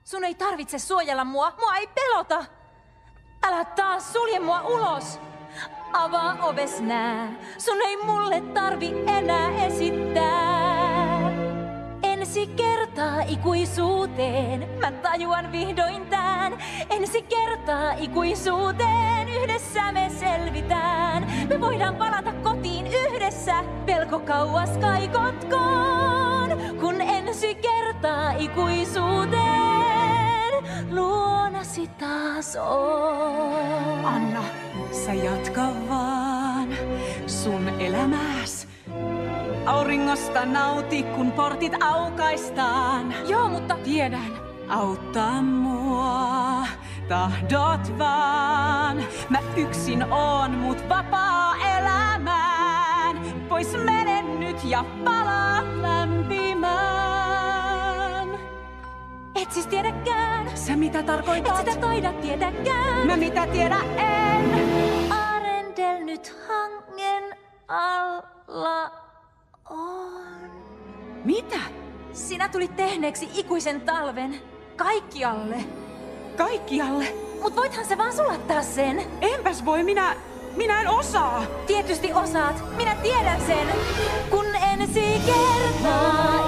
Sun ei tarvitse suojella mua. Mua ei pelota. Älä taas sulje mua ulos. Avaa oves nää. Sun ei mulle tarvi enää esittää. Ensi kertaa ikuisuuteen. Mä tajuan vihdoin tän. Ensi kertaa ikuisuuteen. Yhdessä me selvitään. Me voidaan palata kotiin yhdessä. Pelko kauas kaikotkoon. Kun ensi kertaa ikuisuuteen luonasi taas on. Anna, sä jatka vaan sun elämäs. Auringosta nauti, kun portit aukaistaan. Joo, mutta tiedän, auttaa mua, tahdot vaan. Mä yksin oon, mut vapaa elämään. Pois menen nyt ja palaa lämpimään. et siis tiedäkään. Sä mitä tarkoitat? Et sitä taida tietäkään. Mä mitä tiedä en. Arendel nyt hangen alla on. Mitä? Sinä tulit tehneeksi ikuisen talven. Kaikkialle. Kaikkialle? Mut voithan sä vaan sulattaa sen. Enpäs voi, minä en osaa. Tietysti osaat. Minä tiedän sen. Kun ensi kertaa